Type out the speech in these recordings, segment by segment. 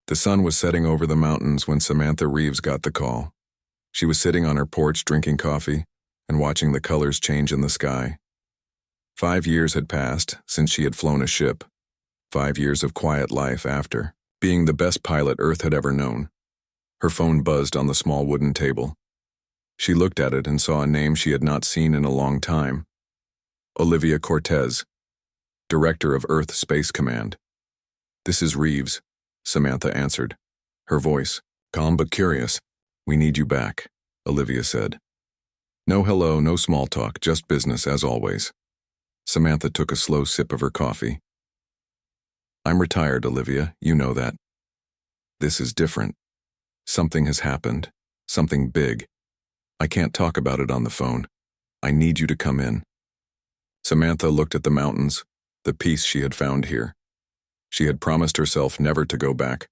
The sun was setting over the mountains when Samantha Reeves got the call. She was sitting on her porch drinking coffee and watching the colors change in the sky. 5 years had passed since she had flown a ship. 5 years of quiet life after, being the best pilot Earth had ever known. Her phone buzzed on the small wooden table. She looked at it and saw a name she had not seen in a long time. Olivia Cortez, Director of Earth Space Command. "This is Reeves," Samantha answered, her voice calm but curious. "We need you back," Olivia said. "No hello, no small talk, just business as always." Samantha took a slow sip of her coffee. "I'm retired, Olivia, you know that. This is different. Something has happened, something big. I can't talk about it on the phone. I need you to come in." Samantha looked at the mountains, the peace she had found here. She had promised herself never to go back.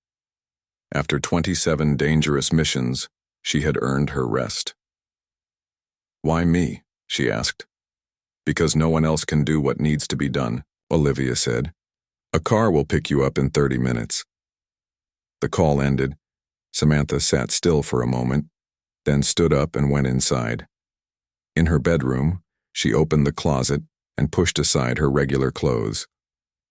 After 27 dangerous missions, she had earned her rest. "Why me?" she asked. "Because no one else can do what needs to be done," Olivia said. "A car will pick you up in 30 minutes. The call ended. Samantha sat still for a moment, then stood up and went inside. In her bedroom, she opened the closet and pushed aside her regular clothes.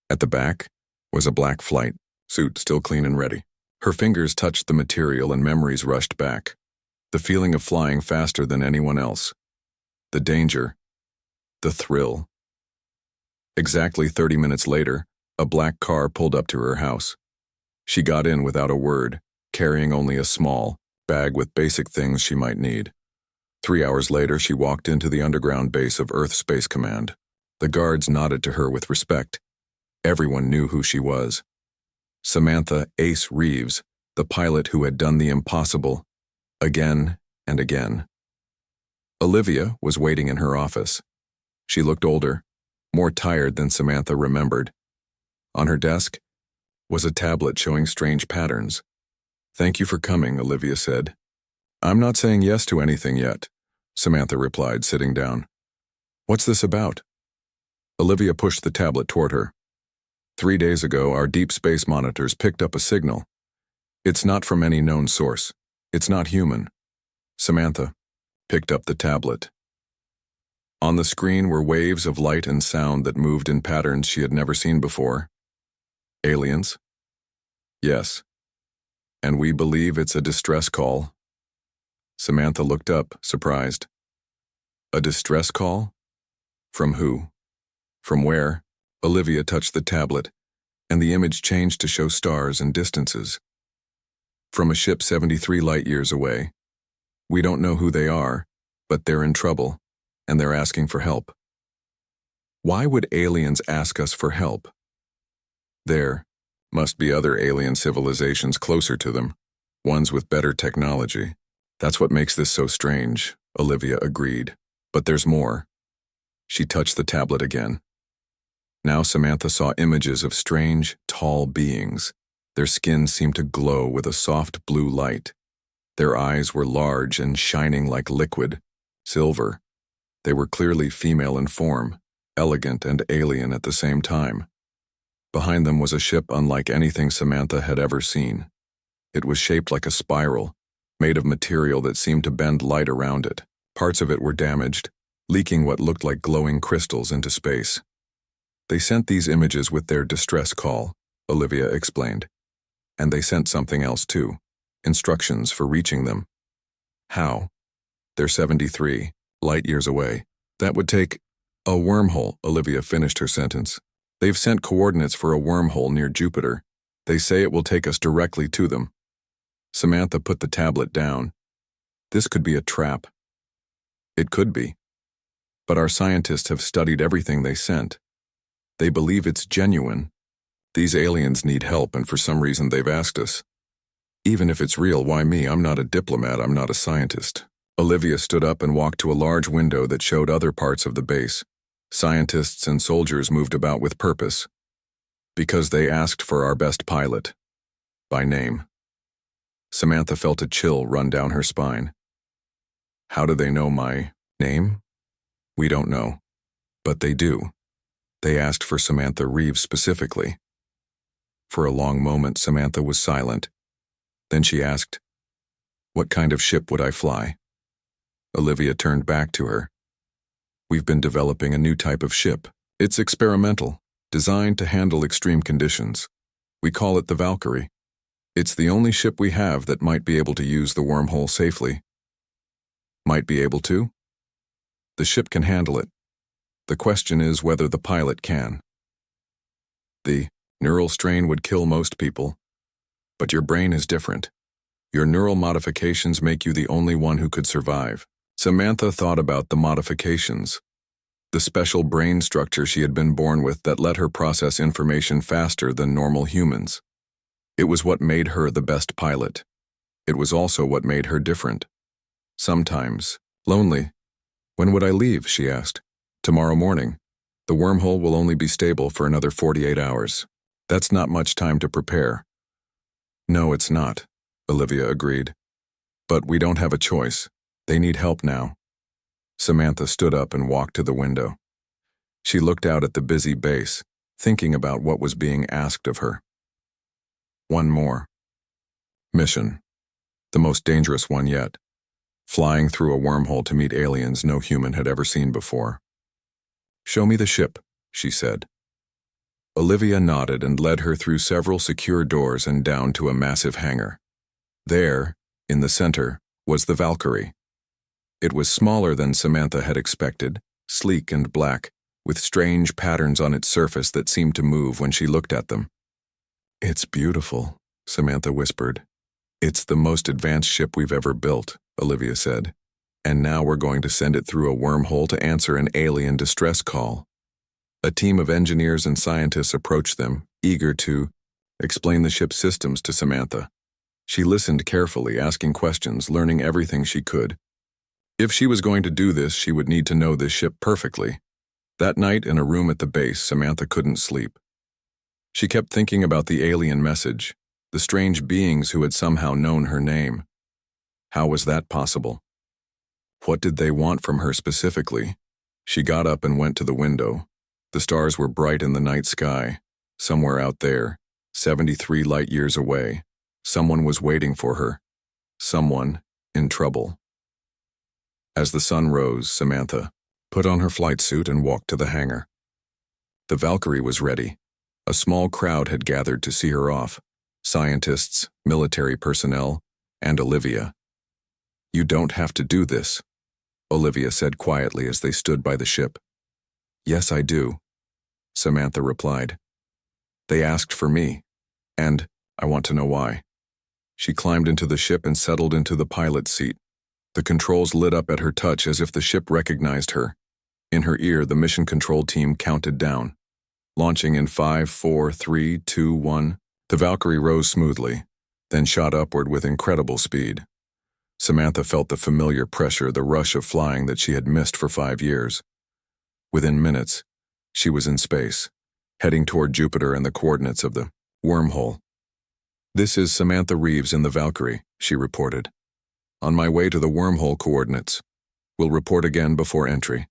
At the back was a black flight suit, still clean and ready. Her fingers touched the material and memories rushed back. The feeling of flying faster than anyone else. The danger. The thrill. Exactly 30 minutes later, a black car pulled up to her house. She got in without a word, carrying only a small bag with basic things she might need. 3 hours later, she walked into the underground base of Earth Space Command. The guards nodded to her with respect. Everyone knew who she was. Samantha Ace Reeves, the pilot who had done the impossible, again and again. Olivia was waiting in her office. She looked older, more tired than Samantha remembered. On her desk was a tablet showing strange patterns. "Thank you for coming," Olivia said. "I'm not saying yes to anything yet," Samantha replied, sitting down. "What's this about?" Olivia pushed the tablet toward her. 3 days ago, our deep space monitors picked up a signal. It's not from any known source. It's not human. Samantha picked up the tablet. On the screen were waves of light and sound that moved in patterns she had never seen before. Aliens? Yes. And we believe it's a distress call. Samantha looked up, surprised. A distress call? From who? From where? Olivia touched the tablet, and the image changed to show stars and distances. From a ship 73 light-years away. We don't know who they are, but they're in trouble, and they're asking for help. Why would aliens ask us for help? There must be other alien civilizations closer to them, ones with better technology. That's what makes this so strange, Olivia agreed. But there's more. She touched the tablet again. Now Samantha saw images of strange, tall beings. Their skin seemed to glow with a soft blue light. Their eyes were large and shining like liquid, silver. They were clearly female in form, elegant and alien at the same time. Behind them was a ship unlike anything Samantha had ever seen. It was shaped like a spiral, made of material that seemed to bend light around it. Parts of it were damaged, leaking what looked like glowing crystals into space. They sent these images with their distress call, Olivia explained. And they sent something else too, instructions for reaching them. How? They're 73 light-years away. That would take a wormhole, Olivia finished her sentence. They've sent coordinates for a wormhole near Jupiter. They say it will take us directly to them. Samantha put the tablet down. This could be a trap. It could be. But our scientists have studied everything they sent. They believe it's genuine. These aliens need help, and for some reason they've asked us. Even if it's real, why me? I'm not a diplomat, I'm not a scientist. Olivia stood up and walked to a large window that showed other parts of the base. Scientists and soldiers moved about with purpose. Because they asked for our best pilot. By name. Samantha felt a chill run down her spine. How do they know my name? We don't know. But they do. They asked for Samantha Reeves specifically. For a long moment, Samantha was silent, Then she asked, "What kind of ship would I fly?" Olivia turned back to her. "We've been developing a new type of ship. It's experimental, designed to handle extreme conditions. We call it the Valkyrie. It's the only ship we have that might be able to use the wormhole safely." "Might be able to?" "The ship can handle it. The question is whether the pilot can. The neural strain would kill most people, but your brain is different. Your neural modifications make you the only one who could survive." Samantha thought about the modifications, the special brain structure she had been born with that let her process information faster than normal humans. It was what made her the best pilot. It was also what made her different. Sometimes lonely. "When would I leave?" she asked. "Tomorrow morning. The wormhole will only be stable for another 48 hours. That's not much time to prepare." "No, it's not," Olivia agreed. "But we don't have a choice. They need help now." Samantha stood up and walked to the window. She looked out at the busy base, thinking about what was being asked of her. One more mission, the most dangerous one yet, flying through a wormhole to meet aliens no human had ever seen before. "Show me the ship," she said. Olivia nodded and led her through several secure doors and down to a massive hangar. There, in the center, was the Valkyrie. It was smaller than Samantha had expected, sleek and black, with strange patterns on its surface that seemed to move when she looked at them. "It's beautiful," Samantha whispered. "It's the most advanced ship we've ever built," Olivia said. "And now we're going to send it through a wormhole to answer an alien distress call." A team of engineers and scientists approached them, eager to explain the ship's systems to Samantha. She listened carefully, asking questions, learning everything she could. If she was going to do this, she would need to know this ship perfectly. That night, in a room at the base, Samantha couldn't sleep. She kept thinking about the alien message, the strange beings who had somehow known her name. How was that possible? What did they want from her specifically? She got up and went to the window. The stars were bright in the night sky. Somewhere out there, 73 light years away, someone was waiting for her. Someone in trouble. As the sun rose, Samantha put on her flight suit and walked to the hangar. The Valkyrie was ready. A small crowd had gathered to see her off. Scientists, military personnel, and Olivia. "You don't have to do this," Olivia said quietly as they stood by the ship. "Yes, I do," Samantha replied. "They asked for me, and I want to know why." She climbed into the ship and settled into the pilot's seat. The controls lit up at her touch as if the ship recognized her. In her ear, the mission control team counted down. Launching in 5, 4, 3, 2, 1, the Valkyrie rose smoothly, then shot upward with incredible speed. Samantha felt the familiar pressure, the rush of flying that she had missed for 5 years. Within minutes, she was in space, heading toward Jupiter and the coordinates of the wormhole. "This is Samantha Reeves in the Valkyrie," she reported. "On my way to the wormhole coordinates. Will report again before entry."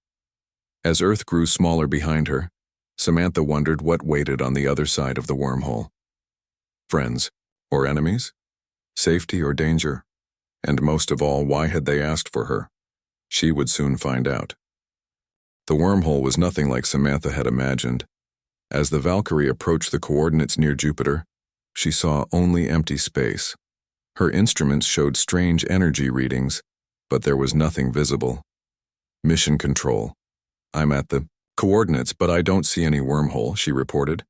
As Earth grew smaller behind her, Samantha wondered what waited on the other side of the wormhole. Friends or enemies? Safety or danger? And most of all, why had they asked for her? She would soon find out. The wormhole was nothing like Samantha had imagined. As the Valkyrie approached the coordinates near Jupiter, she saw only empty space. Her instruments showed strange energy readings, but there was nothing visible. "Mission control. I'm at the coordinates, but I don't see any wormhole," she reported.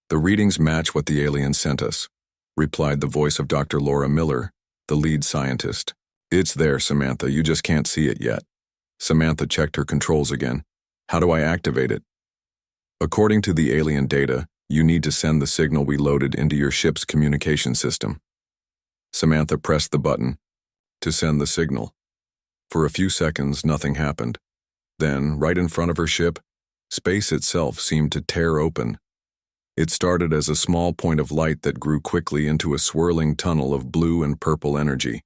"The readings match what the aliens sent us," replied the voice of Dr. Laura Miller, the lead scientist. "It's there, Samantha, you just can't see it yet." Samantha checked her controls again. "How do I activate it?" "According to the alien data, you need to send the signal we loaded into your ship's communication system." Samantha pressed the button to send the signal. For a few seconds, nothing happened. Then, right in front of her ship, space itself seemed to tear open. It started as a small point of light that grew quickly into a swirling tunnel of blue and purple energy.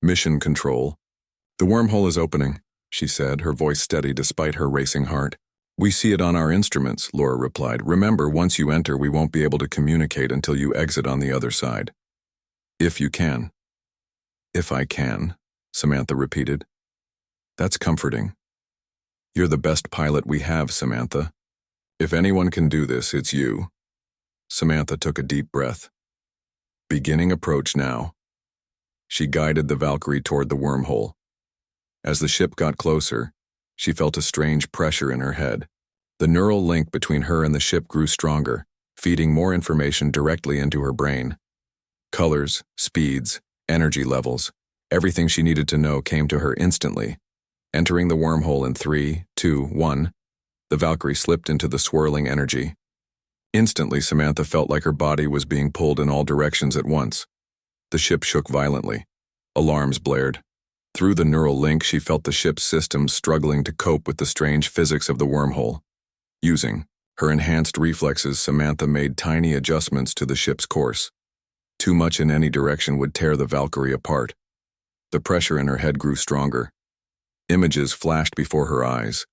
"Mission control. The wormhole is opening," she said, her voice steady despite her racing heart. "We see it on our instruments," Laura replied. "Remember, once you enter, we won't be able to communicate until you exit on the other side." If you can. If I can, Samantha repeated. That's comforting. You're the best pilot we have, Samantha. If anyone can do this, it's you. Samantha took a deep breath. Beginning approach now. She guided the Valkyrie toward the wormhole. As the ship got closer, she felt a strange pressure in her head. The neural link between her and the ship grew stronger, feeding more information directly into her brain. Colors, speeds, energy levels, everything she needed to know came to her instantly. Entering the wormhole in 3, 2, 1, the Valkyrie slipped into the swirling energy. Instantly, Samantha felt like her body was being pulled in all directions at once. The ship shook violently. Alarms blared. Through the neural link, she felt the ship's systems struggling to cope with the strange physics of the wormhole. Using her enhanced reflexes, Samantha made tiny adjustments to the ship's course. Too much in any direction would tear the Valkyrie apart. The pressure in her head grew stronger. Images flashed before her eyes.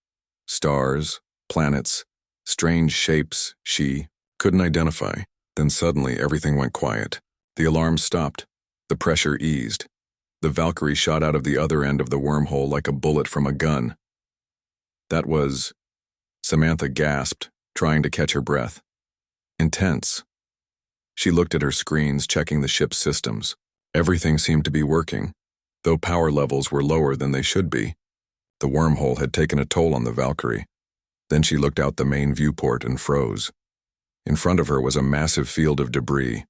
Stars, planets, strange shapes she couldn't identify. Then suddenly everything went quiet. The alarms stopped. The pressure eased. The Valkyrie shot out of the other end of the wormhole like a bullet from a gun. That was... Samantha gasped, trying to catch her breath. Intense. She looked at her screens, checking the ship's systems. Everything seemed to be working, though power levels were lower than they should be. The wormhole had taken a toll on the Valkyrie. Then she looked out the main viewport and froze. In front of her was a massive field of debris.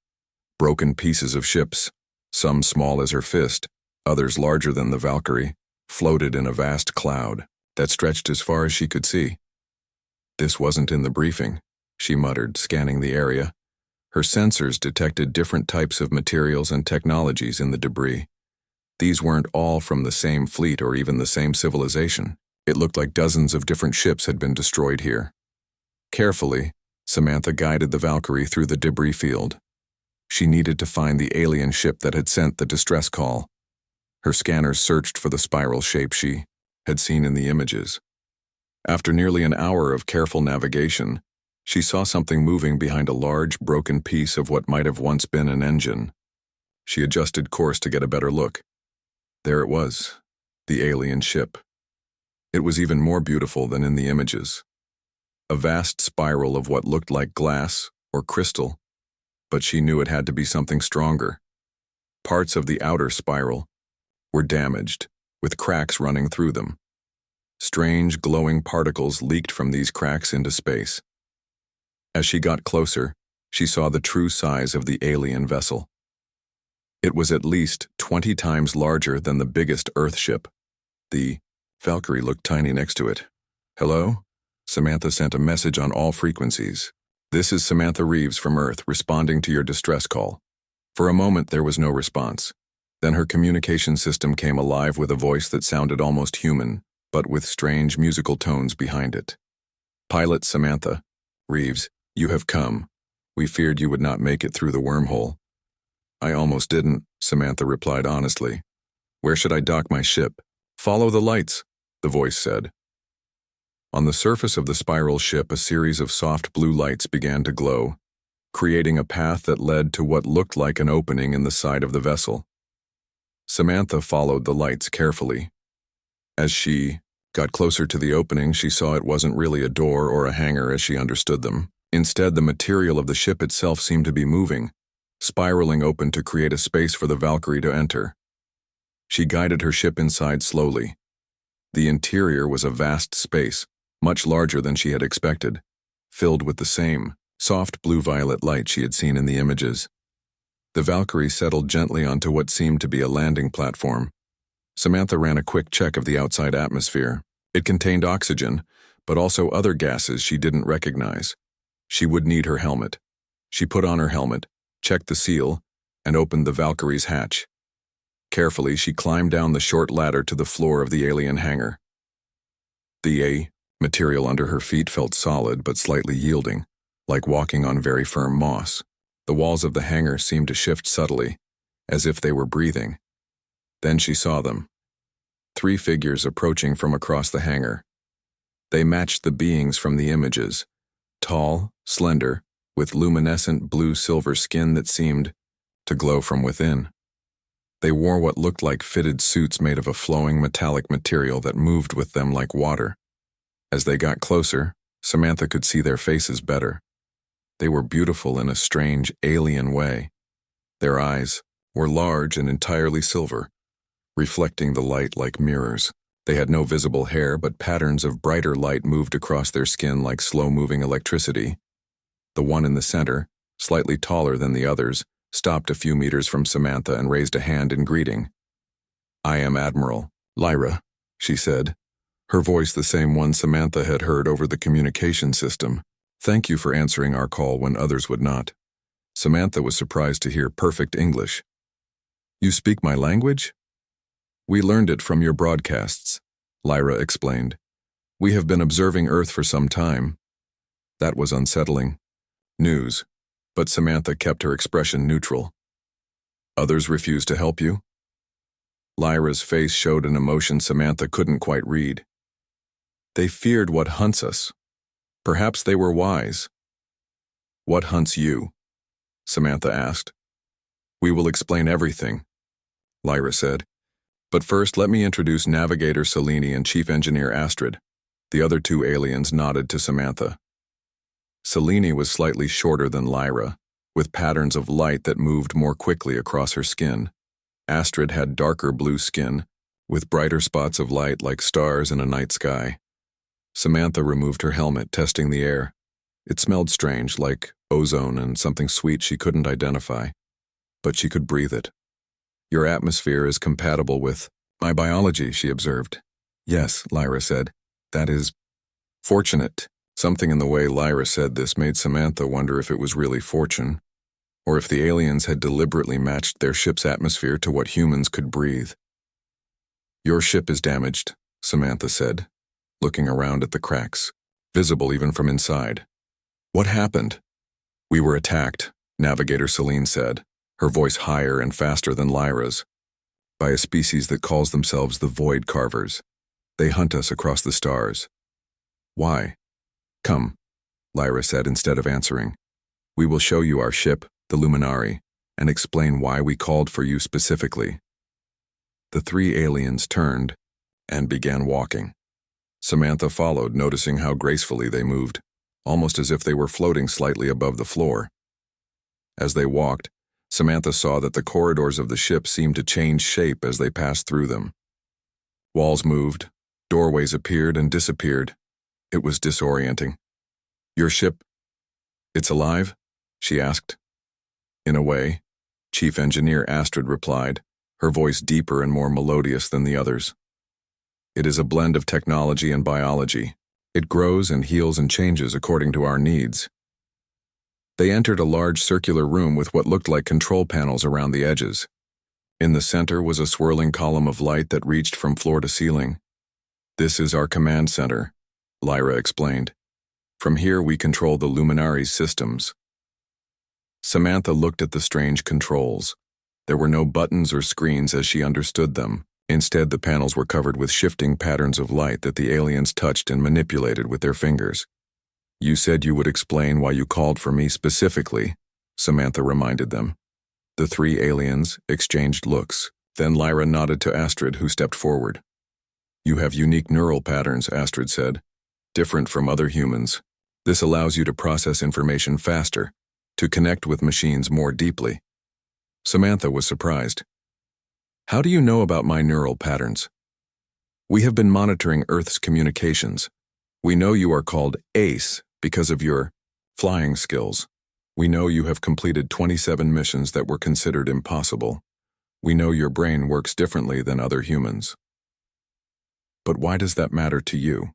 Broken pieces of ships, some small as her fist, others larger than the Valkyrie, floated in a vast cloud that stretched as far as she could see. This wasn't in the briefing, she muttered, scanning the area. Her sensors detected different types of materials and technologies in the debris. These weren't all from the same fleet or even the same civilization. It looked like dozens of different ships had been destroyed here. Carefully, Samantha guided the Valkyrie through the debris field. She needed to find the alien ship that had sent the distress call. Her scanners searched for the spiral shape she had seen in the images. After nearly an hour of careful navigation, she saw something moving behind a large, broken piece of what might have once been an engine. She adjusted course to get a better look. There it was, the alien ship. It was even more beautiful than in the images. A vast spiral of what looked like glass or crystal, but she knew it had to be something stronger. Parts of the outer spiral were damaged, with cracks running through them. Strange, glowing particles leaked from these cracks into space. As she got closer, she saw the true size of the alien vessel. It was at least 20 times larger than the biggest Earth ship. The Valkyrie looked tiny next to it. Hello? Samantha sent a message on all frequencies. This is Samantha Reeves from Earth responding to your distress call. For a moment there was no response. Then her communication system came alive with a voice that sounded almost human, but with strange musical tones behind it. Pilot Samantha Reeves, you have come. We feared you would not make it through the wormhole. I almost didn't, Samantha replied honestly. Where should I dock my ship? Follow the lights, the voice said. On the surface of the spiral ship, a series of soft blue lights began to glow, creating a path that led to what looked like an opening in the side of the vessel. Samantha followed the lights carefully. As she got closer to the opening, she saw it wasn't really a door or a hangar as she understood them. Instead, the material of the ship itself seemed to be moving, spiraling open to create a space for the Valkyrie to enter. She guided her ship inside slowly. The interior was a vast space, much larger than she had expected, filled with the same soft blue-violet light she had seen in the images. The Valkyrie settled gently onto what seemed to be a landing platform. Samantha ran a quick check of the outside atmosphere. It contained oxygen, but also other gases she didn't recognize. She would need her helmet. She put on her helmet, checked the seal, and opened the Valkyrie's hatch. Carefully, she climbed down the short ladder to the floor of the alien hangar. The material under her feet felt solid but slightly yielding, like walking on very firm moss. The walls of the hangar seemed to shift subtly, as if they were breathing. Then she saw them. 3 figures approaching from across the hangar. They matched the beings from the images, tall, slender, with luminescent blue-silver skin that seemed to glow from within. They wore what looked like fitted suits made of a flowing metallic material that moved with them like water. As they got closer, Samantha could see their faces better. They were beautiful in a strange, alien way. Their eyes were large and entirely silver, reflecting the light like mirrors. They had no visible hair, but patterns of brighter light moved across their skin like slow-moving electricity. The one in the center, slightly taller than the others, stopped a few meters from Samantha and raised a hand in greeting. "I am Admiral Lyra," she said, her voice the same one Samantha had heard over the communication system. "Thank you for answering our call when others would not." Samantha was surprised to hear perfect English. "You speak my language?" "We learned it from your broadcasts," Lyra explained. "We have been observing Earth for some time." That was unsettling news, but Samantha kept her expression neutral. "Others refused to help you?" Lyra's face showed an emotion Samantha couldn't quite read. "They feared what hunts us. Perhaps they were wise." "What hunts you?" Samantha asked. "We will explain everything," Lyra said. "But first, let me introduce Navigator Selene and Chief Engineer Astrid." The other two aliens nodded to Samantha. Selene was slightly shorter than Lyra, with patterns of light that moved more quickly across her skin. Astrid had darker blue skin, with brighter spots of light like stars in a night sky. Samantha removed her helmet, testing the air. It smelled strange, like ozone and something sweet she couldn't identify, but she could breathe it. "Your atmosphere is compatible with my biology," she observed. "Yes," Lyra said. "That is fortunate." Something in the way Lyra said this made Samantha wonder if it was really fortune, or if the aliens had deliberately matched their ship's atmosphere to what humans could breathe. "Your ship is damaged," Samantha said, looking around at the cracks, visible even from inside. "What happened?" "We were attacked," Navigator Selene said, her voice higher and faster than Lyra's, "by a species that calls themselves the Void Carvers. They hunt us across the stars." "Why?" "Come," Lyra said instead of answering. "We will show you our ship, the Luminari, and explain why we called for you specifically." The three aliens turned and began walking. Samantha followed, noticing how gracefully they moved, almost as if they were floating slightly above the floor. As they walked, Samantha saw that the corridors of the ship seemed to change shape as they passed through them. Walls moved, doorways appeared and disappeared. It was disorienting. "Your ship, it's alive?" she asked. "In a way," Chief Engineer Astrid replied, her voice deeper and more melodious than the others. "It is a blend of technology and biology. It grows and heals and changes according to our needs." They entered a large circular room with what looked like control panels around the edges. In the center was a swirling column of light that reached from floor to ceiling. "This is our command center," Lyra explained. "From here we control the Luminari's systems." Samantha looked at the strange controls. There were no buttons or screens as she understood them. Instead, the panels were covered with shifting patterns of light that the aliens touched and manipulated with their fingers. "You said you would explain why you called for me specifically," Samantha reminded them. The three aliens exchanged looks. Then Lyra nodded to Astrid, who stepped forward. "You have unique neural patterns," Astrid said, "different from other humans. This allows you to process information faster, to connect with machines more deeply." Samantha was surprised. "How do you know about my neural patterns?" "We have been monitoring Earth's communications. We know you are called ACE because of your flying skills. We know you have completed 27 missions that were considered impossible. We know your brain works differently than other humans." "But why does that matter to you?"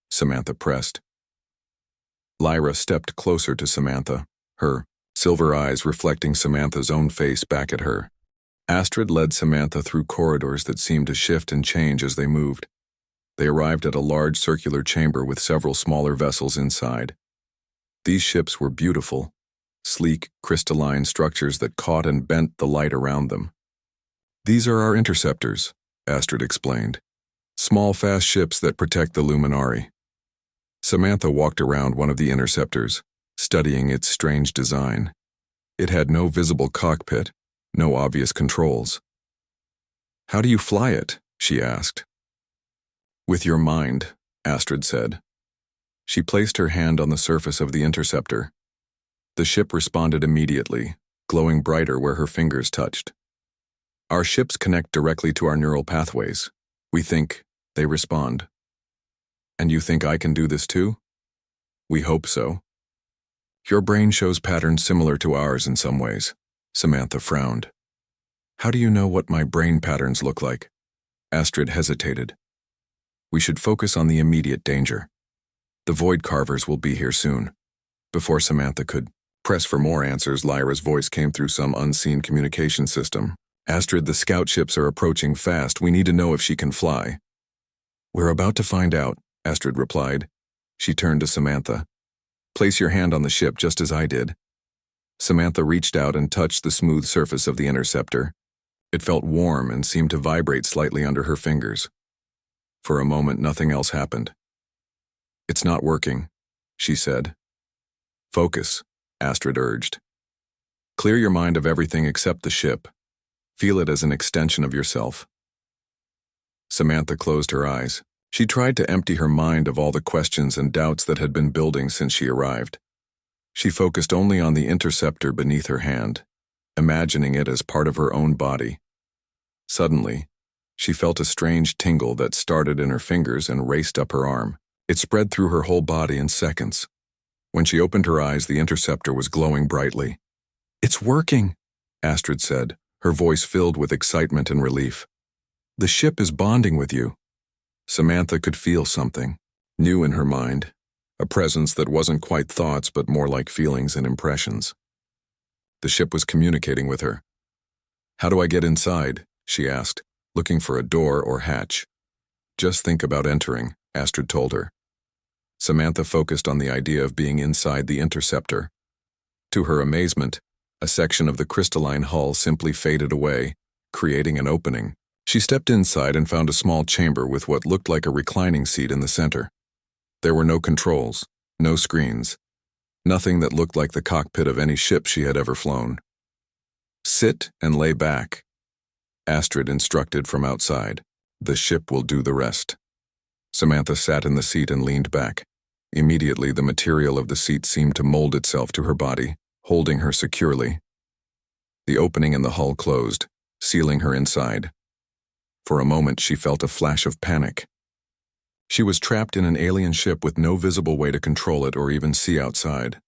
Samantha pressed. Lyra stepped closer to Samantha, her silver eyes reflecting Samantha's own face back at her. Astrid led Samantha through corridors that seemed to shift and change as they moved. They arrived at a large circular chamber with several smaller vessels inside. These ships were beautiful, sleek, crystalline structures that caught and bent the light around them. "These are our interceptors," Astrid explained. "Small, fast ships that protect the Luminari." Samantha walked around one of the interceptors, studying its strange design. It had no visible cockpit, no obvious controls. "How do you fly it?" she asked. "With your mind," Astrid said. She placed her hand on the surface of the interceptor. The ship responded immediately, glowing brighter where her fingers touched. "Our ships connect directly to our neural pathways. We think, they respond." "And you think I can do this too?" "We hope so." "Your brain shows patterns similar to ours in some ways." Samantha frowned. "How do you know what my brain patterns look like?" Astrid hesitated. "We should focus on the immediate danger. The void carvers will be here soon." Before Samantha could press for more answers, Lyra's voice came through some unseen communication system. "Astrid, the scout ships are approaching fast. We need to know if she can fly." "We're about to find out," Astrid replied. She turned to Samantha. "Place your hand on the ship just as I did." Samantha reached out and touched the smooth surface of the interceptor. It felt warm and seemed to vibrate slightly under her fingers. For a moment, nothing else happened. "It's not working," she said. "Focus," Astrid urged. "Clear your mind of everything except the ship. Feel it as an extension of yourself." Samantha closed her eyes. She tried to empty her mind of all the questions and doubts that had been building since she arrived. She focused only on the interceptor beneath her hand, imagining it as part of her own body. Suddenly, she felt a strange tingle that started in her fingers and raced up her arm. It spread through her whole body in seconds. When she opened her eyes, the interceptor was glowing brightly. "It's working," Astrid said, her voice filled with excitement and relief. "The ship is bonding with you." Samantha could feel something new in her mind, a presence that wasn't quite thoughts but more like feelings and impressions. The ship was communicating with her. "How do I get inside?" she asked, looking for a door or hatch. "Just think about entering," Astrid told her. Samantha focused on the idea of being inside the interceptor. To her amazement, a section of the crystalline hull simply faded away, creating an opening. She stepped inside and found a small chamber with what looked like a reclining seat in the center. There were no controls, no screens, nothing that looked like the cockpit of any ship she had ever flown. "Sit and lay back," Astrid instructed from outside. "The ship will do the rest." Samantha sat in the seat and leaned back. Immediately, the material of the seat seemed to mold itself to her body, holding her securely. The opening in the hull closed, sealing her inside. For a moment, she felt a flash of panic. She was trapped in an alien ship with no visible way to control it or even see outside.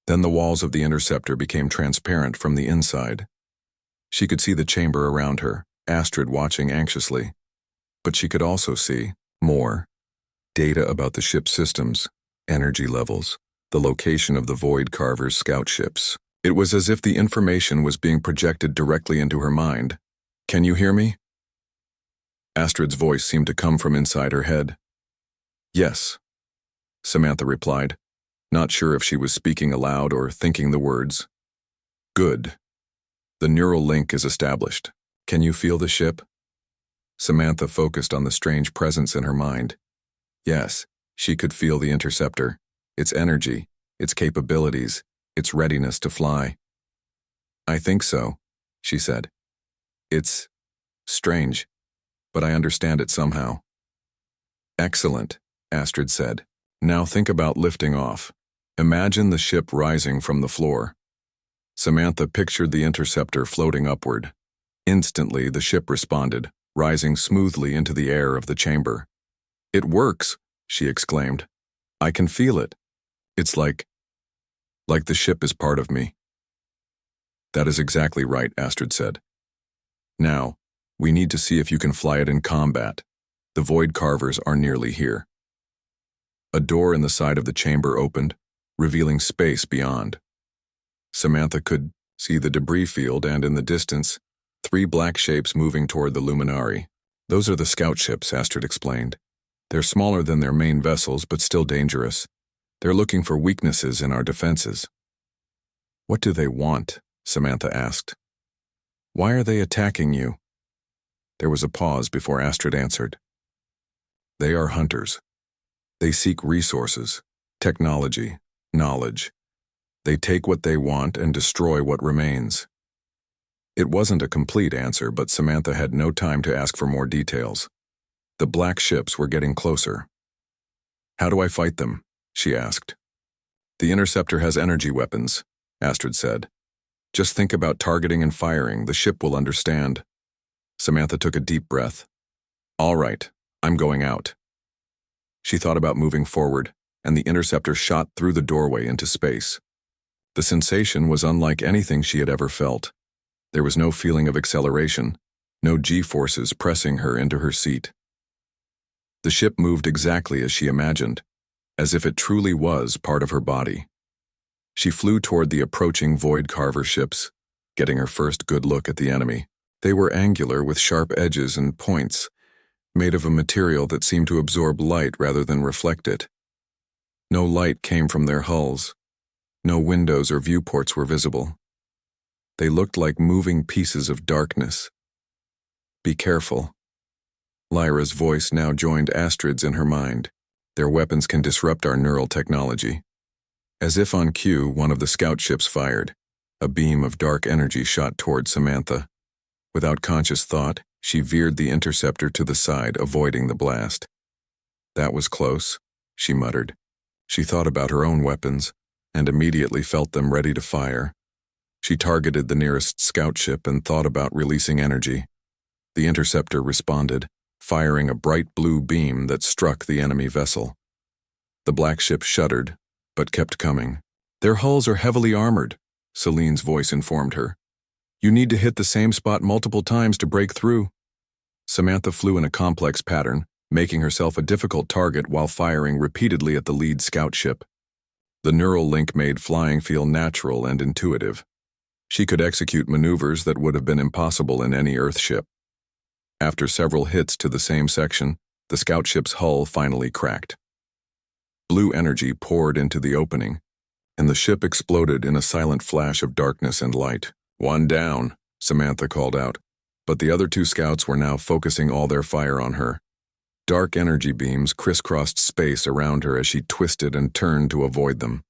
Then the walls of the interceptor became transparent from the inside. She could see the chamber around her, Astrid watching anxiously. But she could also see more data about the ship's systems, energy levels, the location of the Void Carver's scout ships. It was as if the information was being projected directly into her mind. "Can you hear me?" Astrid's voice seemed to come from inside her head. "Yes," Samantha replied, not sure if she was speaking aloud or thinking the words. "Good. The neural link is established. Can you feel the ship?" Samantha focused on the strange presence in her mind. Yes, she could feel the interceptor, its energy, its capabilities, its readiness to fly. "I think so," she said. "It's strange, but I understand it somehow." "Excellent," Astrid said. "Now think about lifting off. Imagine the ship rising from the floor." Samantha pictured the interceptor floating upward. Instantly, the ship responded, rising smoothly into the air of the chamber. "It works," she exclaimed. "I can feel it. It's like the ship is part of me." "That is exactly right," Astrid said. "Now, we need to see if you can fly it in combat. The Void Carvers are nearly here." A door in the side of the chamber opened, revealing space beyond. Samantha could see the debris field and, in the distance, 3 black shapes moving toward the Luminari. "Those are the scout ships," Astrid explained. "They're smaller than their main vessels, but still dangerous. They're looking for weaknesses in our defenses." "What do they want?" Samantha asked. "Why are they attacking you?" There was a pause before Astrid answered. "They are hunters. They seek resources, technology, knowledge. They take what they want and destroy what remains. It wasn't a complete answer, but Samantha had no time to ask for more details. The black ships were getting closer. "How do I fight them?" she asked. "The Interceptor has energy weapons," Astrid said. "Just think about targeting and firing. The ship will understand." Samantha took a deep breath. "All right, I'm going out." She thought about moving forward, and the Interceptor shot through the doorway into space. The sensation was unlike anything she had ever felt. There was no feeling of acceleration, no G-forces pressing her into her seat. The ship moved exactly as she imagined, as if it truly was part of her body. She flew toward the approaching Void Carver ships, getting her first good look at the enemy. They were angular with sharp edges and points, made of a material that seemed to absorb light rather than reflect it. No light came from their hulls. No windows or viewports were visible. They looked like moving pieces of darkness. "Be careful." Lyra's voice now joined Astrid's in her mind. "Their weapons can disrupt our neural technology." As if on cue, one of the scout ships fired. A beam of dark energy shot toward Samantha. Without conscious thought, she veered the Interceptor to the side, avoiding the blast. "That was close," she muttered. She thought about her own weapons, and immediately felt them ready to fire. She targeted the nearest scout ship and thought about releasing energy. The Interceptor responded, firing a bright blue beam that struck the enemy vessel. The black ship shuddered, but kept coming. "Their hulls are heavily armored," Celine's voice informed her. "You need to hit the same spot multiple times to break through." Samantha flew in a complex pattern, making herself a difficult target while firing repeatedly at the lead scout ship. The neural link made flying feel natural and intuitive. She could execute maneuvers that would have been impossible in any Earth ship. After several hits to the same section, the scout ship's hull finally cracked. Blue energy poured into the opening, and the ship exploded in a silent flash of darkness and light. "One down," Samantha called out, but the other two scouts were now focusing all their fire on her. Dark energy beams crisscrossed space around her as she twisted and turned to avoid them.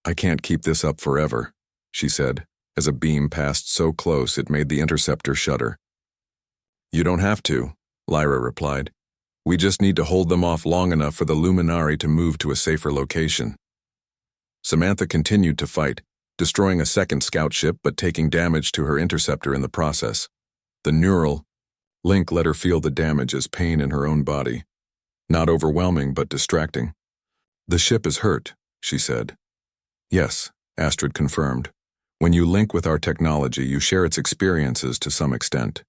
"I can't keep this up forever," she said, as a beam passed so close it made the Interceptor shudder. "You don't have to," Lyra replied. "We just need to hold them off long enough for the Luminari to move to a safer location." Samantha continued to fight, destroying a second scout ship but taking damage to her Interceptor in the process. The neural link let her feel the damage as pain in her own body. Not overwhelming, but distracting. "The ship is hurt," she said. "Yes," Astrid confirmed. "When you link with our technology, you share its experiences to some extent.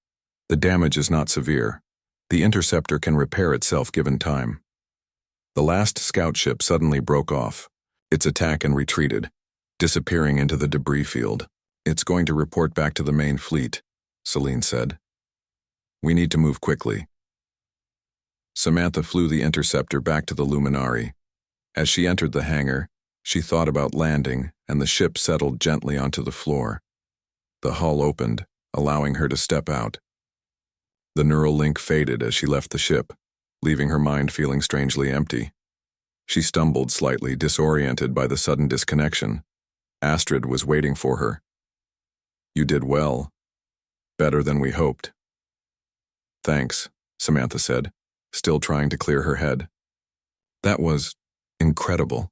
The damage is not severe. The Interceptor can repair itself given time." The last scout ship suddenly broke off, its attack and retreated, disappearing into the debris field. "It's going to report back to the main fleet," Celine said. "We need to move quickly." Samantha flew the Interceptor back to the Luminari. As she entered the hangar, she thought about landing, and the ship settled gently onto the floor. The hull opened, allowing her to step out. The neural link faded as she left the ship, leaving her mind feeling strangely empty. She stumbled slightly, disoriented by the sudden disconnection. Astrid was waiting for her. "You did well. Better than we hoped." "Thanks," Samantha said, still trying to clear her head. "That was incredible.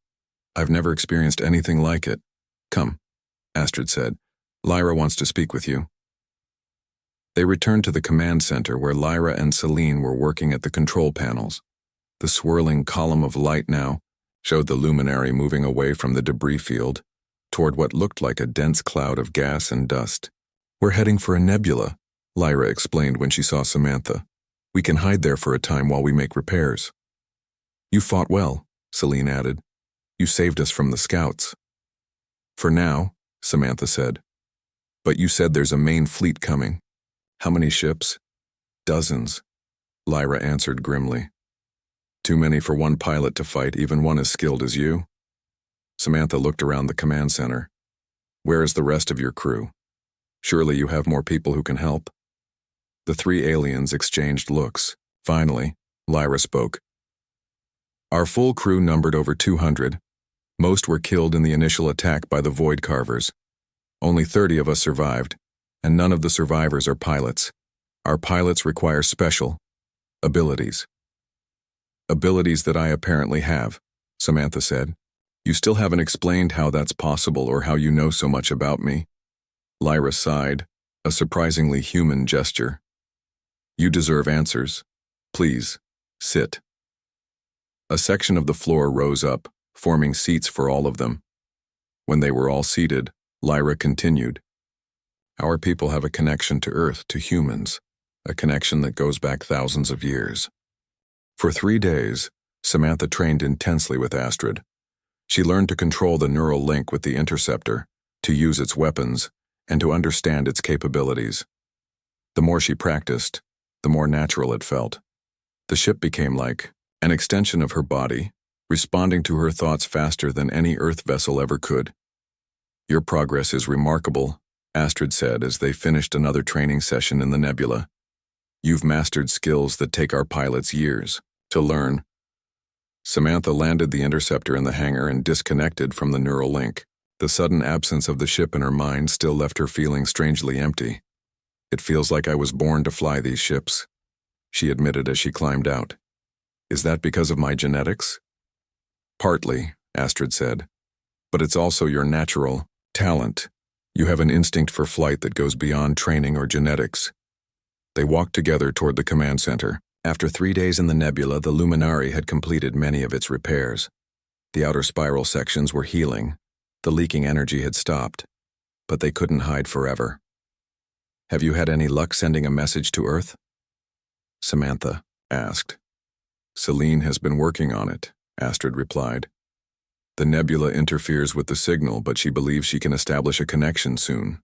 I've never experienced anything like it." "Come," Astrid said. "Lyra wants to speak with you." They returned to the command center where Lyra and Celine were working at the control panels. The swirling column of light now showed the Luminary moving away from the debris field toward what looked like a dense cloud of gas and dust. "We're heading for a nebula," Lyra explained when she saw Samantha. "We can hide there for a time while we make repairs." "You fought well," Celine added. "You saved us from the scouts." "For now," Samantha said. "But you said there's a main fleet coming." "How many ships?" "Dozens," Lyra answered grimly. "Too many for one pilot to fight, even one as skilled as you?" Samantha looked around the command center. "Where is the rest of your crew? Surely you have more people who can help?" The three aliens exchanged looks. Finally, Lyra spoke. "Our full crew numbered over 200. Most were killed in the initial attack by the Void Carvers. Only 30 of us survived, and none of the survivors are pilots. Our pilots require special abilities. Abilities that I apparently have, Samantha said. You still haven't explained how that's possible or how you know so much about me. Lyra sighed, a surprisingly human gesture. You deserve answers. Please, sit. A section of the floor rose up, forming seats for all of them. When they were all seated, Lyra continued. Our people have a connection to Earth, to humans, a connection that goes back thousands of years. For 3 days, Samantha trained intensely with Astrid. She learned to control the neural link with the interceptor, to use its weapons, and to understand its capabilities. The more she practiced, the more natural it felt. The ship became like an extension of her body, responding to her thoughts faster than any Earth vessel ever could. Your progress is remarkable, Astrid said as they finished another training session in the nebula. You've mastered skills that take our pilots years to learn. Samantha landed the interceptor in the hangar and disconnected from the neural link. The sudden absence of the ship in her mind still left her feeling strangely empty. It feels like I was born to fly these ships, she admitted as she climbed out. Is that because of my genetics? Partly, Astrid said, but it's also your natural talent. You have an instinct for flight that goes beyond training or genetics. They walked together toward the command center. After 3 days in the nebula, the Luminari had completed many of its repairs. The outer spiral sections were healing. The leaking energy had stopped, but they couldn't hide forever. Have you had any luck sending a message to Earth? Samantha asked. Celine has been working on it, Astrid replied. The nebula interferes with the signal, but she believes she can establish a connection soon.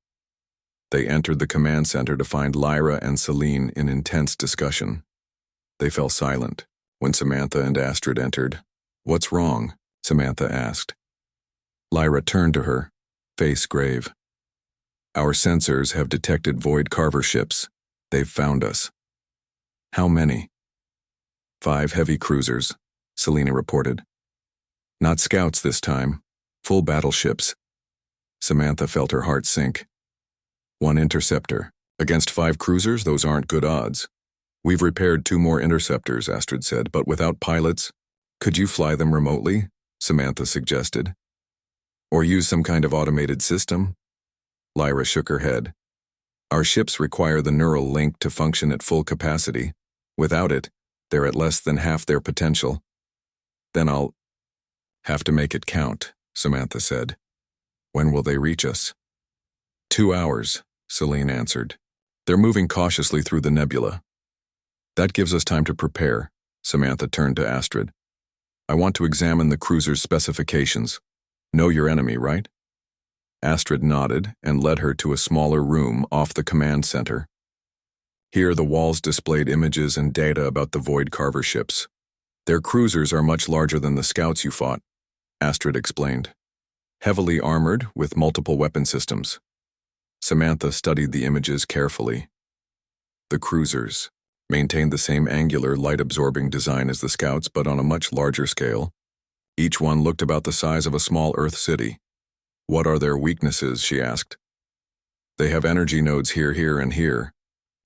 They entered the command center to find Lyra and Celine in intense discussion. They fell silent when Samantha and Astrid entered. What's wrong? Samantha asked. Lyra turned to her, face grave. Our sensors have detected Void Carver ships. They've found us. How many? 5 heavy cruisers, Selena reported. Not scouts this time, full battleships. Samantha felt her heart sink. 1 interceptor. Against 5 cruisers, those aren't good odds. We've repaired 2 more interceptors, Astrid said, but without pilots. Could you fly them remotely? Samantha suggested. Or use some kind of automated system? Lyra shook her head. Our ships require the neural link to function at full capacity. Without it, they're at less than half their potential. Then I'll have to make it count, Samantha said. When will they reach us? 2 hours, Celine answered. They're moving cautiously through the nebula. That gives us time to prepare, Samantha turned to Astrid. I want to examine the cruiser's specifications. Know your enemy, right? Astrid nodded and led her to a smaller room off the command center. Here the walls displayed images and data about the Void Carver ships. Their cruisers are much larger than the scouts you fought, Astrid explained. Heavily armored with multiple weapon systems. Samantha studied the images carefully. The cruisers maintained the same angular, light-absorbing design as the scouts, but on a much larger scale. Each one looked about the size of a small Earth city. What are their weaknesses, she asked. They have energy nodes here, here, and here.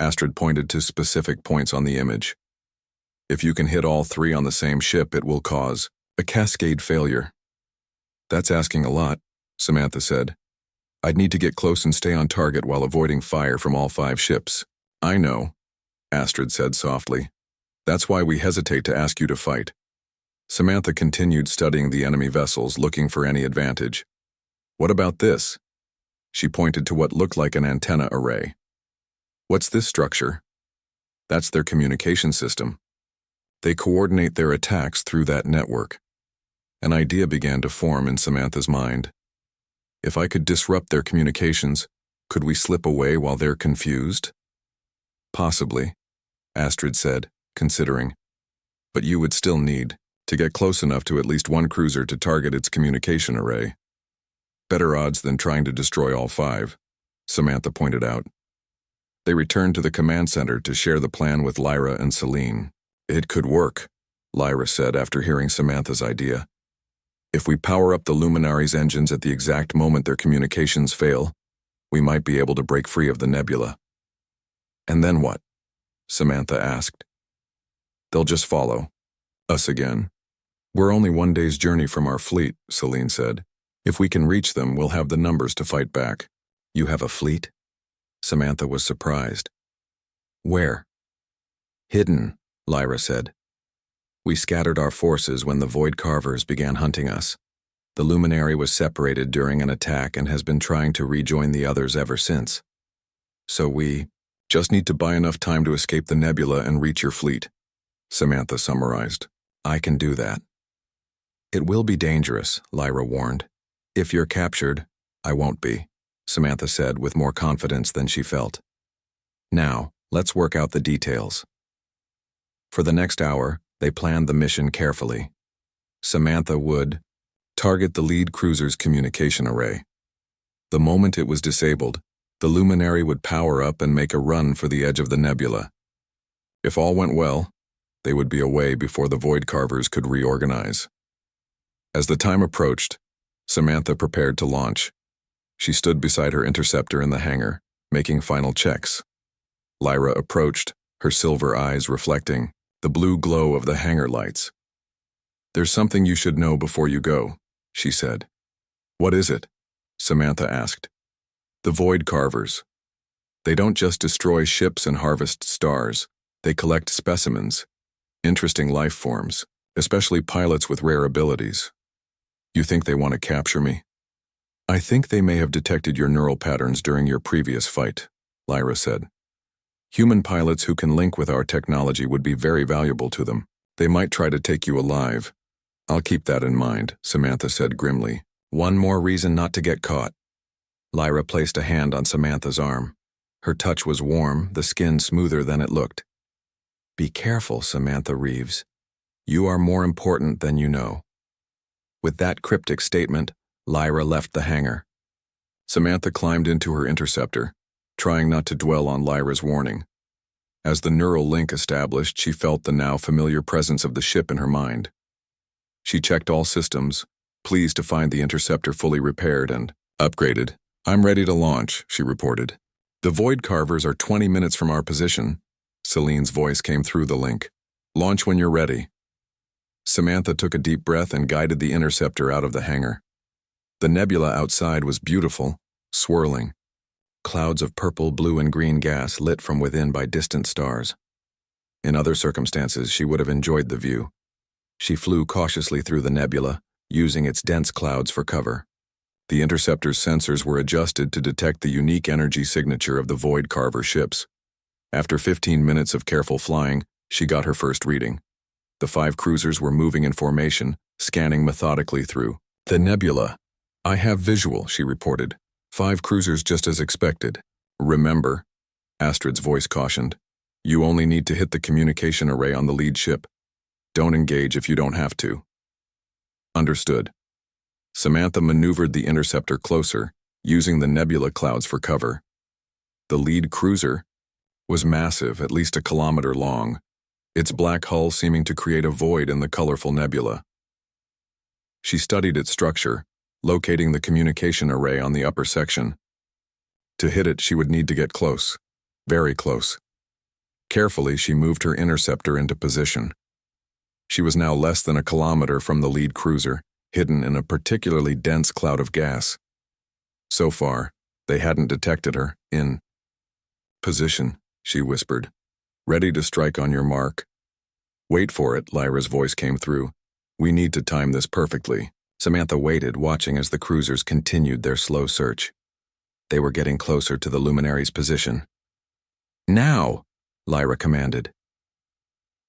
Astrid pointed to specific points on the image. If you can hit all 3 on the same ship, it will cause a cascade failure. That's asking a lot, Samantha said. I'd need to get close and stay on target while avoiding fire from all 5 ships. I know, Astrid said softly. That's why we hesitate to ask you to fight. Samantha continued studying the enemy vessels, looking for any advantage. What about this? She pointed to what looked like an antenna array. What's this structure? That's their communication system. They coordinate their attacks through that network. An idea began to form in Samantha's mind. If I could disrupt their communications, could we slip away while they're confused? Possibly, Astrid said, considering. But you would still need to get close enough to at least 1 cruiser to target its communication array. Better odds than trying to destroy all 5, Samantha pointed out. They returned to the command center to share the plan with Lyra and Celine. It could work, Lyra said after hearing Samantha's idea. If we power up the Luminari's engines at the exact moment their communications fail, we might be able to break free of the nebula. And then what? Samantha asked. They'll just follow us again. We're only 1 day's journey from our fleet, Celine said. If we can reach them, we'll have the numbers to fight back. You have a fleet? Samantha was surprised. Where? Hidden, Lyra said. We scattered our forces when the Void Carvers began hunting us. The Luminary was separated during an attack and has been trying to rejoin the others ever since. So we just need to buy enough time to escape the nebula and reach your fleet, Samantha summarized. I can do that. It will be dangerous, Lyra warned. If you're captured, I won't be, Samantha said with more confidence than she felt. Now, let's work out the details. For the next hour, they planned the mission carefully. Samantha would target the lead cruiser's communication array. The moment it was disabled, the Luminary would power up and make a run for the edge of the nebula. If all went well, they would be away before the Void Carvers could reorganize. As the time approached, Samantha prepared to launch. She stood beside her interceptor in the hangar, making final checks. Lyra approached, her silver eyes reflecting the blue glow of the hangar lights. There's something you should know before you go, she said. What is it? Samantha asked. The Void Carvers. They don't just destroy ships and harvest stars. They collect specimens, interesting life forms, especially pilots with rare abilities. You think they want to capture me? I think they may have detected your neural patterns during your previous fight, Lyra said. Human pilots who can link with our technology would be very valuable to them. They might try to take you alive. I'll keep that in mind, Samantha said grimly. One more reason not to get caught. Lyra placed a hand on Samantha's arm. Her touch was warm, the skin smoother than it looked. Be careful, Samantha Reeves. You are more important than you know. With that cryptic statement, Lyra left the hangar. Samantha climbed into her interceptor, trying not to dwell on Lyra's warning. As the neural link established, she felt the now familiar presence of the ship in her mind. She checked all systems, pleased to find the interceptor fully repaired and upgraded. I'm ready to launch, she reported. The Void Carvers are 20 minutes from our position. Celine's voice came through the link. Launch when you're ready. Samantha took a deep breath and guided the interceptor out of the hangar. The nebula outside was beautiful, swirling. Clouds of purple, blue, and green gas lit from within by distant stars. In other circumstances, she would have enjoyed the view. She flew cautiously through the nebula, using its dense clouds for cover. The interceptor's sensors were adjusted to detect the unique energy signature of the Void Carver ships. After 15 minutes of careful flying, she got her first reading. The 5 cruisers were moving in formation, scanning methodically through the nebula. I have visual, she reported. 5 cruisers just as expected. Remember, Astrid's voice cautioned, you only need to hit the communication array on the lead ship. Don't engage if you don't have to. Understood. Samantha maneuvered the interceptor closer, using the nebula clouds for cover. The lead cruiser was massive, at least 1 kilometer long, its black hull seeming to create a void in the colorful nebula. She studied its structure, locating the communication array on the upper section. To hit it, she would need to get close, very close. Carefully, she moved her interceptor into position. She was now less than 1 kilometer from the lead cruiser, hidden in a particularly dense cloud of gas. So far, they hadn't detected her. In position, she whispered. Ready to strike on your mark. Wait for it, Lyra's voice came through. We need to time this perfectly. Samantha waited, watching as the cruisers continued their slow search. They were getting closer to the Luminary's position. Now, Lyra commanded.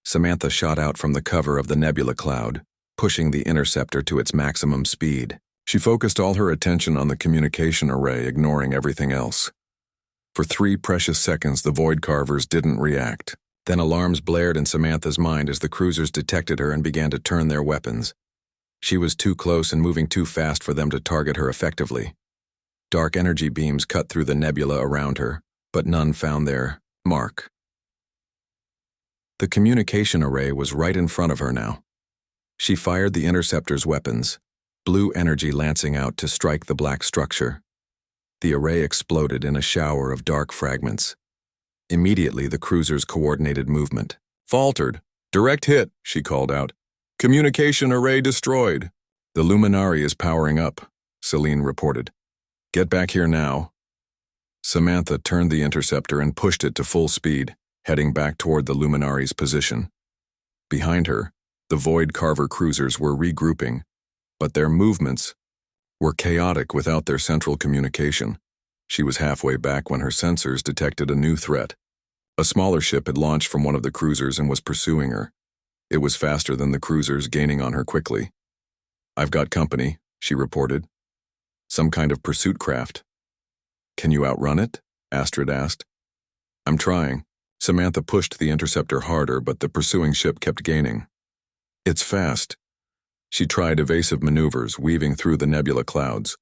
Samantha shot out from the cover of the nebula cloud, pushing the interceptor to its maximum speed. She focused all her attention on the communication array, ignoring everything else. For 3 precious seconds, the Void Carvers didn't react. Then alarms blared in Samantha's mind as the cruisers detected her and began to turn their weapons. She was too close and moving too fast for them to target her effectively. Dark energy beams cut through the nebula around her, but none found their mark. The communication array was right in front of her now. She fired the interceptor's weapons, blue energy lancing out to strike the black structure. The array exploded in a shower of dark fragments. Immediately, the cruiser's coordinated movement faltered. "Direct hit," she called out. "Communication array destroyed." "The Luminari is powering up," Celine reported. "Get back here now." Samantha turned the interceptor and pushed it to full speed, heading back toward the Luminari's position. Behind her, the Void Carver cruisers were regrouping, but their movements were chaotic without their central communication. She was halfway back when her sensors detected a new threat. A smaller ship had launched from one of the cruisers and was pursuing her. It was faster than the cruisers, gaining on her quickly. "I've got company," she reported. "Some kind of pursuit craft." "Can you outrun it?" Astrid asked. "I'm trying." Samantha pushed the interceptor harder, but the pursuing ship kept gaining. "It's fast." She tried evasive maneuvers, weaving through the nebula clouds,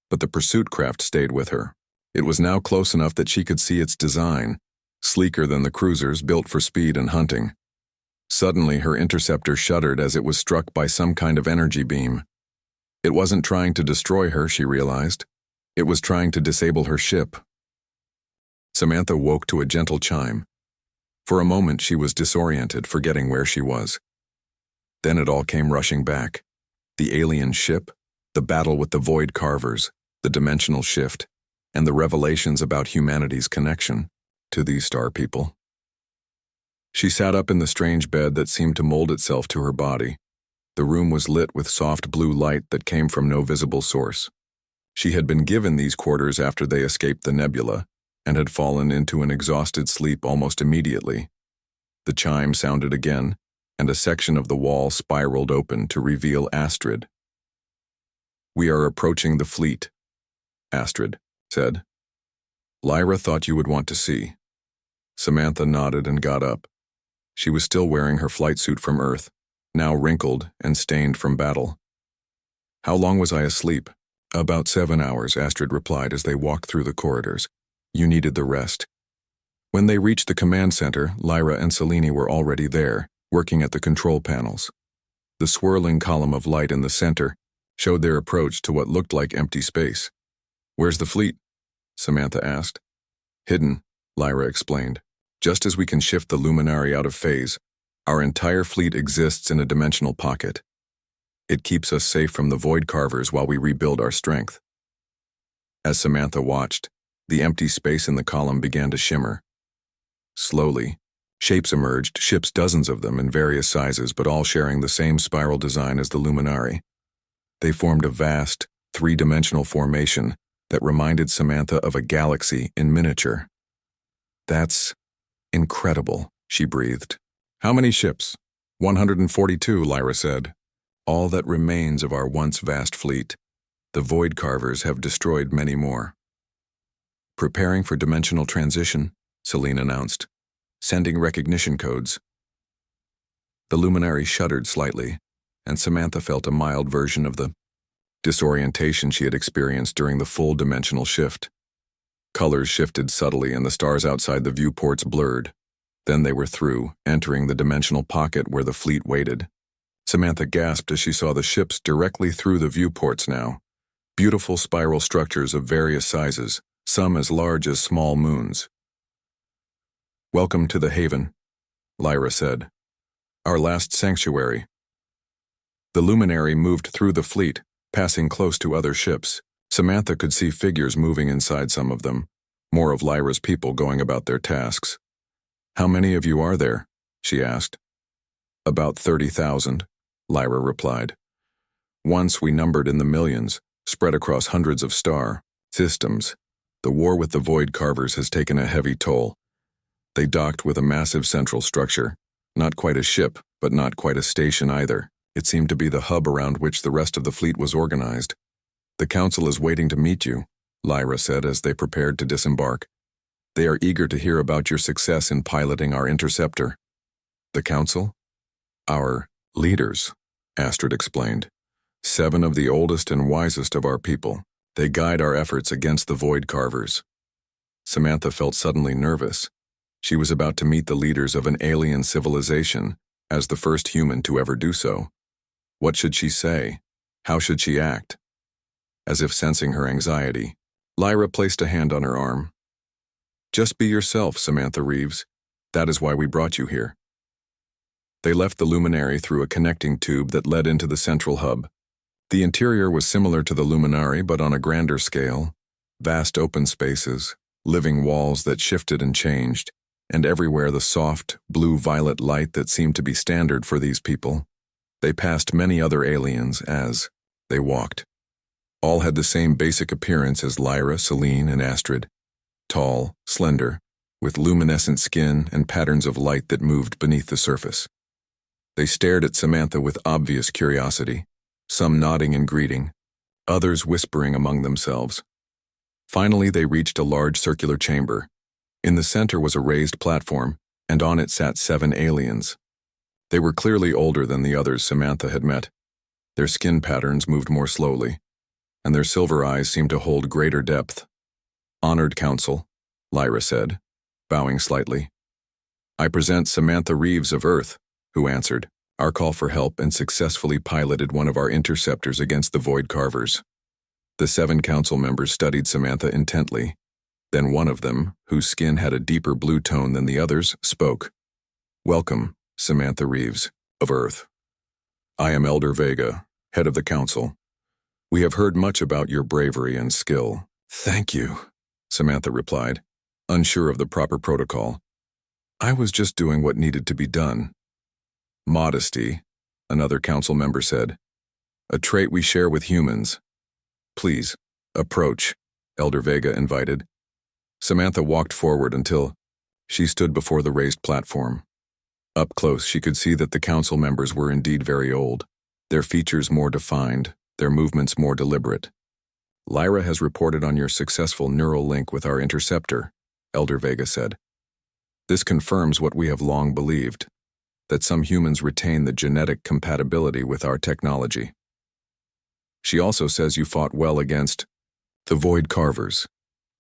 but the pursuit craft stayed with her. It was now close enough that she could see its design, sleeker than the cruisers, built for speed and hunting. Suddenly, her interceptor shuddered as it was struck by some kind of energy beam. It wasn't trying to destroy her, she realized. It was trying to disable her ship. Samantha woke to a gentle chime. For a moment, she was disoriented, forgetting where she was. Then it all came rushing back. The alien ship, the battle with the Void Carvers, the dimensional shift, and the revelations about humanity's connection to these star people. She sat up in the strange bed that seemed to mold itself to her body. The room was lit with soft blue light that came from no visible source. She had been given these quarters after they escaped the nebula, and had fallen into an exhausted sleep almost immediately. The chime sounded again, and a section of the wall spiraled open to reveal Astrid. "We are approaching the fleet," Astrid said. "Lyra thought you would want to see." Samantha nodded and got up. She was still wearing her flight suit from Earth, now wrinkled and stained from battle. "How long was I asleep?" "About 7 hours," Astrid replied as they walked through the corridors. "You needed the rest." When they reached the command center, Lyra and Selene were already there, working at the control panels. The swirling column of light in the center showed their approach to what looked like empty space. "Where's the fleet?" Samantha asked. "Hidden," Lyra explained. "Just as we can shift the Luminari out of phase, our entire fleet exists in a dimensional pocket. It keeps us safe from the Void Carvers while we rebuild our strength." As Samantha watched, the empty space in the column began to shimmer. Slowly, shapes emerged, ships, dozens of them in various sizes, but all sharing the same spiral design as the Luminari. They formed a vast, three-dimensional formation that reminded Samantha of a galaxy in miniature. "That's incredible," she breathed. "How many ships?" 142, Lyra said. "All that remains of our once vast fleet. The Void Carvers have destroyed many more." "Preparing for dimensional transition," Selene announced. "Sending recognition codes." The Luminari shuddered slightly, and Samantha felt a mild version of the disorientation she had experienced during the full dimensional shift. Colors shifted subtly and the stars outside the viewports blurred. Then they were through, entering the dimensional pocket where the fleet waited. Samantha gasped as she saw the ships directly through the viewports now. Beautiful spiral structures of various sizes, some as large as small moons. "Welcome to the Haven," Lyra said. "Our last sanctuary." The Luminary moved through the fleet, passing close to other ships. Samantha could see figures moving inside some of them, more of Lyra's people going about their tasks. "How many of you are there?" she asked. "About 30,000, Lyra replied. "Once we numbered in the millions, spread across hundreds of star systems. The war with the Void Carvers has taken a heavy toll. They docked with a massive central structure. Not quite a ship, but not quite a station either. It seemed to be the hub around which the rest of the fleet was organized. The Council is waiting to meet you," Lyra said as they prepared to disembark. "They are eager to hear about your success in piloting our interceptor." "The Council?" "Our leaders," Astrid explained. 7 of the oldest and wisest of our people. They guide our efforts against the Void Carvers." Samantha felt suddenly nervous. She was about to meet the leaders of an alien civilization, as the first human to ever do so. What should she say? How should she act? As if sensing her anxiety, Lyra placed a hand on her arm. Just be yourself, Samantha Reeves. That is why we brought you here. They left the luminary through a connecting tube that led into the central hub. The interior was similar to the luminary, but on a grander scale. Vast open spaces, living walls that shifted and changed, and everywhere the soft, blue-violet light that seemed to be standard for these people. They passed many other aliens as they walked. All had the same basic appearance as Lyra, Celine, and Astrid. Tall, slender, with luminescent skin and patterns of light that moved beneath the surface. They stared at Samantha with obvious curiosity, some nodding in greeting, others whispering among themselves. Finally, they reached a large circular chamber. In the center was a raised platform, and on it sat 7 aliens. They were clearly older than the others Samantha had met. Their skin patterns moved more slowly, and their silver eyes seemed to hold greater depth. Honored Council, Lyra said, bowing slightly. I present Samantha Reeves of Earth, who answered our call for help and successfully piloted one of our interceptors against the Void Carvers. The 7 council members studied Samantha intently. Then one of them, whose skin had a deeper blue tone than the others, spoke. Welcome, Samantha Reeves, of Earth. I am Elder Vega, head of the council. We have heard much about your bravery and skill. Thank you, Samantha replied, unsure of the proper protocol. I was just doing what needed to be done. Modesty, another council member said. A trait we share with humans. Please, approach, Elder Vega invited. Samantha walked forward until she stood before the raised platform. Up close, she could see that the council members were indeed very old, their features more defined, their movements more deliberate. Lyra has reported on your successful neural link with our interceptor, Elder Vega said. This confirms what we have long believed, that some humans retain the genetic compatibility with our technology. She also says you fought well against the Void Carvers,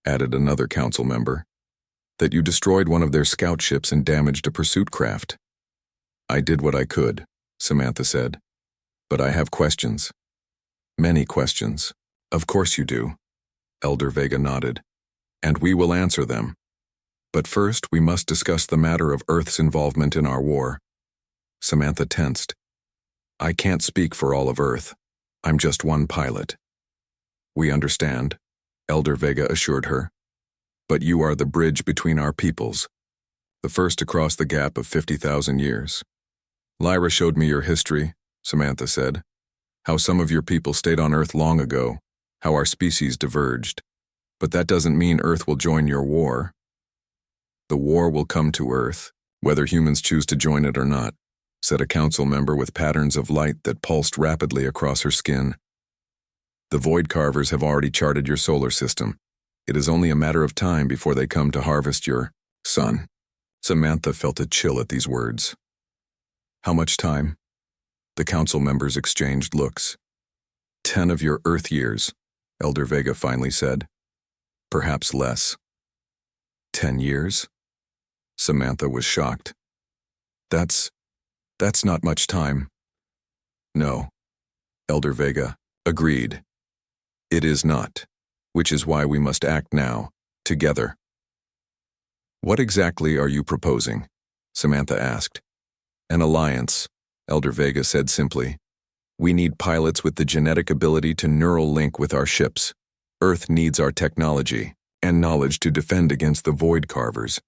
added another council member, that you destroyed one of their scout ships and damaged a pursuit craft. I did what I could, Samantha said, but I have questions. Many questions. Of course you do, Elder Vega nodded, and we will answer them. But first, we must discuss the matter of Earth's involvement in our war. Samantha tensed. I can't speak for all of Earth. I'm just one pilot. We understand, Elder Vega assured her. But you are the bridge between our peoples, the first to cross the gap of 50,000 years. Lyra showed me your history, Samantha said. How some of your people stayed on Earth long ago, how our species diverged. But that doesn't mean Earth will join your war. The war will come to Earth, whether humans choose to join it or not, said a council member with patterns of light that pulsed rapidly across her skin. The Void Carvers have already charted your solar system. It is only a matter of time before they come to harvest your sun. Samantha felt a chill at these words. How much time? The council members exchanged looks. 10 of your Earth years, Elder Vega finally said. Perhaps less. 10 years? Samantha was shocked. That's not much time. No, Elder Vega agreed. It is not, which is why we must act now, together. What exactly are you proposing? Samantha asked. An alliance, Elder Vega said simply. We need pilots with the genetic ability to neural link with our ships. Earth needs our technology and knowledge to defend against the Void Carvers.